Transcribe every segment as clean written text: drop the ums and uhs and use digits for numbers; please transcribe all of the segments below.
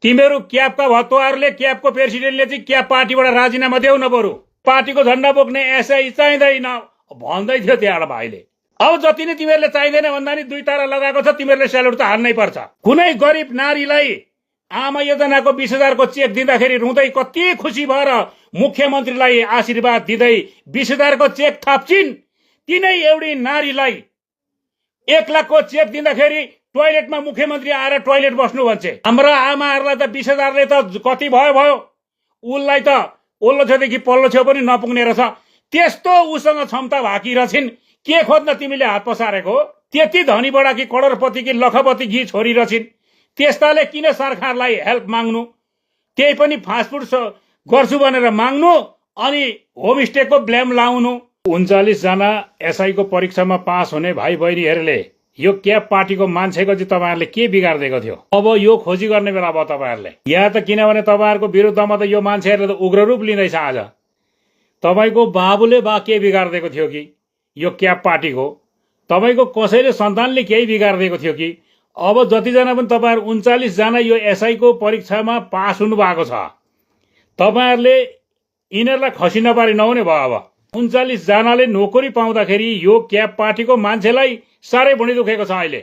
तिमीहरू क्याबका भत्तोहरूले क्याबको प्रेसिडेन्टले चाहिँ क्याब पार्टीबाट राजीनामा देऊ न बरु पार्टीको झण्डा बोक्ने एसआई चाहिँदैन भन्दै थियो त्यहाँबाट भाइले। अब जति नै तिमीहरूले चाहिँदैन भन्दा नि 2 तारा लगाएको छ तिमीहरूले स्यालुट त हान्नै पर्छ। कुनै गरिब नारीलाई आमा योजनाको 20,000 को चेक दिँदाखेरि रुँदै कति खुसी भएर मुख्यमन्त्रीलाई आशीर्वाद दिँदै 20,000 को चेक थप्छिन्। तिनै एउटी नारीलाई 1 लाख को चेक दिँदाखेरि टोयलेटमा मुख्यमन्त्री आएर टोयलेट बस्नु भन्छ। हाम्रा आमाहरूलाई त 20,000 ले त कति भयो उलाई त ओल्लो छेउदेखि पल्लो छेउ पनि नपुग्ने रहेछ। त्यस्तो उसँग क्षमता भाकी रहेछिन्। के खोज्न तिमीले हात पसारेको? त्यति धनी बडा कि करोडपति कि लखपति कि छोरी रहेछिन्। त्यस्ताले किन सरकारलाई हेल्प माग्नु? त्यही पनि फास्टफुड गर्छु भनेर माग्नु अनि होमस्टेको ब्लेम लाउनु। 39 जना एसआई को परीक्षामा पास हुने भाइ बहिनीहरूले यो क्याब पार्टीको मान्छेको चाहिँ तपाईहरुले के बिगार्दिएको थियो? अब यो खोजी गर्ने बेला भयो तपाईहरुले। यहाँ त किनभने तपाईहरुको विरुद्धमा त यो मान्छेहरूले त उग्र रूप लिँदैछ। आज तपाईको बाबुले बा के बिगार्दिएको थियो कि यो क्याब पार्टीको? तपाईको कसैले सन्तानले केही बिगार्दिएको थियो कि? अब जतिजना पनि तपाईहरु 39 जना यो एसआई को परीक्षामा पास हुनु भएको छ। तपाईहरुले यिनीहरूलाई खसी नपारी नहुने भयो। अब 39 जनाले नोकरी पाउँदाखेरि यो क्याब पार्टीको मान्छेलाई साह्रै भुँडी दुखेको छ। अहिले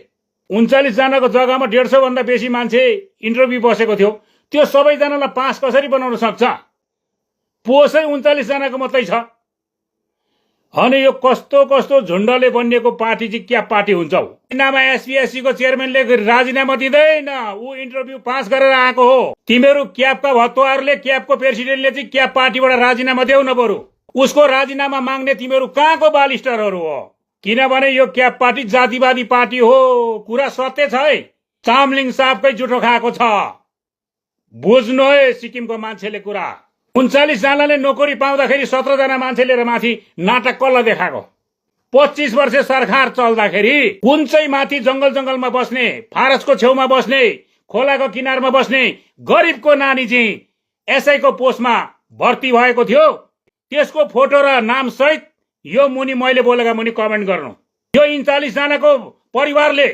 39 जनाको जग्गामा 150 भन्दा बेसी मान्छे इन्टरभ्यू बसेको थियो। त्यो सबैजनालाई पास कसरी बनाउन सक्छ? पोसै 39 जनाको मात्रै छ। अनि यो कस्तो कस्तो झुण्डले बनिएको पार्टी चाहिँ क्याब पार्टी हुन्छ हौ। नामा एसपीएससी को चेयरम्यानले राजीनामा दिँदैन, ऊ इन्टरभ्यू पास गरेर आएको हो। तिमीहरू क्याबका भत्तोहरूले क्याबको प्रेसिडेन्टले चाहिँ क्याब पार्टीबाट राजीनामा देऊ न बरु उसको राजीनामा माग्ने तिमीहरू कहाँको बालिस्टरहरू हो? किनभने यो क्याब पार्टी जातिवादी पार्टी हो। कुरा सत्य छ है। चामलिङ साहबकै जुठो खाएको छ। बुझ्नु है सिक्किमको मान्छेले कुरा। 39 जनाले नोकरी पाउँदाखेरि 17 जना मान्छेले र माथि नाटक कसले देखाएको? 25 वर्ष सरकार चल्दाखेरि कुन चाहिँ माथि जंगल जंगलमा बस्ने, फारसको छेउमा बस्ने, खोलाको किनारमा बस्ने गरिबको नानी चाहिँ एसआई को पोस्टमा भर्ती भएको थियो। त्यसको फोटो र नाम सहित यो मुनि मैले बोलेका मुनि कमेन्ट गर्नु। यो 39 जनाको परिवारले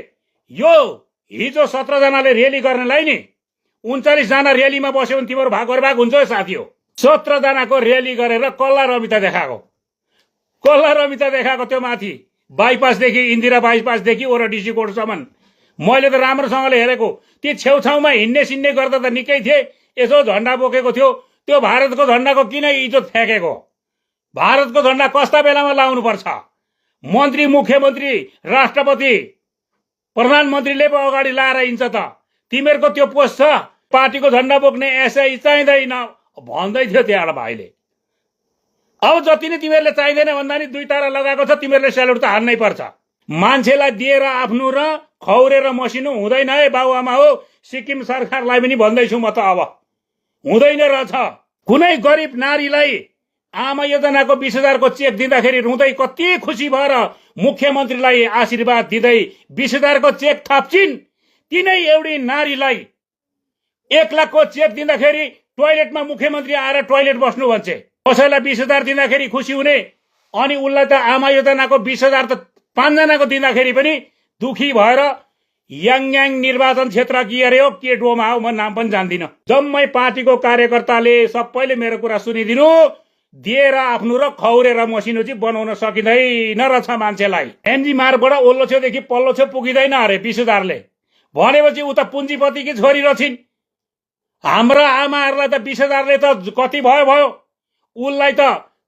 यो हिजो 17 जनाले रेली गर्नलाई नि 39 जना रेलीमा बस्यो भने तिम्रो भाग बर्बाद हुन्छ साथी हो। 17 जनाको रेली गरेर कल्ला रमिता देखाएको त्यो माथि बाइपासदेखि इन्दिरा बाइपासदेखि ओरडीसी कोटसम्म मैले त राम्रोसँगले हेरेको। ती छेउछाउमा हिँड्ने सिन्ने गर्दा त निकै थिए। यसो झण्डा बोकेको थियो। त्यो भारतको झण्डाको किन इज्जत फ्याँकेको? भारतको झण्डा कस्ता बेलामा लाउनु पर्छ? मन्त्री, मुख्यमन्त्री, राष्ट्रपति, प्रधानमन्त्रीले पो अगाडि लाएर हिँड्छ त। तिमीहरूको त्यो पोस्ट छ। पार्टीको झण्डा बोक्ने एसआई चाहिँदैन भन्दै थियो त्यहाँबाट भाइले। अब जति नै तिमीहरूले चाहिँदैन भन्दा नि 2 तारा लगाएको छ तिमीहरूले स्यालुट त हान्नै पर्छ। मान्छेलाई दिएर आफ्नो र खौरेर मसिनु हुँदैन है बाबुआमा हो। सिक्किम सरकारलाई पनि भन्दैछु म त अब हुँदैन रहेछ। कुनै गरिब नारीलाई आमा योजनाको 20,000 को चेक दिँदाखेरि रुँदै कति खुसी भएर मुख्यमन्त्रीलाई आशीर्वाद दिँदै 20,000 को चेक थप्छिन्। तिनै एउटी नारीलाई 1 लाख को चेक दिँदाखेरि टोयलेटमा मुख्यमन्त्री आएर टोयलेट बस्नु भन्छ। कसैलाई 20,000 दिँदाखेरि खुसी हुने अनि उनलाई त आमा योजनाको 20,000 त 5 जनाको दिँदाखेरि पनि दुखी भएर याङयाङ निर्वाचन क्षेत्र के अरे हो के डोमा हो म नाम पनि जान्दिनँ। जम्मै पार्टीको कार्यकर्ताले सबैले मेरो कुरा सुनिदिनु। दिएर आफ्नो र खौरेर मसिनो चाहिँ बनाउन सकिँदैन रहेछ मान्छेलाई। एनजी मार्गबाट ओल्लो छेउदेखि पल्लो छेउ पुगिँदैन अरे 20,000 ले भनेपछि उ त पुञ्जीपतिकी छोरी रहेछिन्। हाम्रा आमाहरूलाई त 20,000 ले त कति भयो उलाई त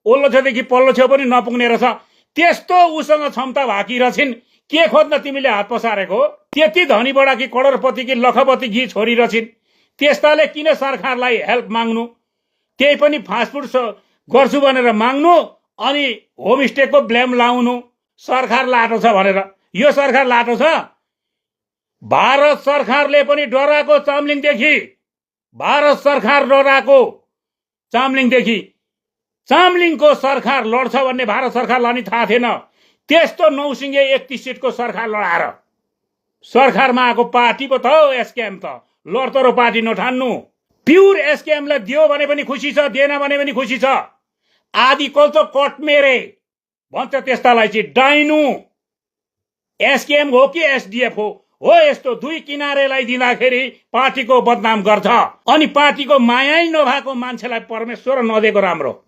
ओल्लो छेउदेखि पल्लो छेउ पनि नपुग्ने रहेछ। त्यस्तो उसँग क्षमता भाकी रहेछिन्। के खोज्न तिमीले हात पसारेको? त्यति धनी बडा कि करोडपति कि लखपति कि छोरी रहेछिन्। त्यस्ताले किन सरकारलाई हेल्प माग्नु? त्यही पनि फास्टफुड गर्छु भनेर माग्नु अनि होमस्टेको ब्लेम लाउनु। सरकार लाटो छ भनेर। यो सरकार लाटो छ? भारत सरकारले पनि डराएको चामलिङदेखि। भारत सरकार डराएको चामलिङदेखि। चामलिङको सरकार लड्छ भन्ने भारत सरकारलाई नि थाहा थिएन। त्यस्तो 9 सिंगे 31 सिटको सरकार लडाएर सरकारमा आएको पार्टी पो त हो एसकेएम त। लड्तरो पार्टी नठान्नु। प्युर एसकेएमलाई दियो भने पनि खुसी छ, दिएन भने पनि खुसी छ। आदि कल्चो कटमेरे भन्छ त्यस्तालाई चाहिँ। डाइनु एसकेएम हो कि एसडिएफ हो हो यस्तो दुई किनारेलाई दिँदाखेरि पार्टीको बदनाम गर्छ अनि पार्टीको मायै नभएको मान्छेलाई परमेश्वर नदिएको राम्रो।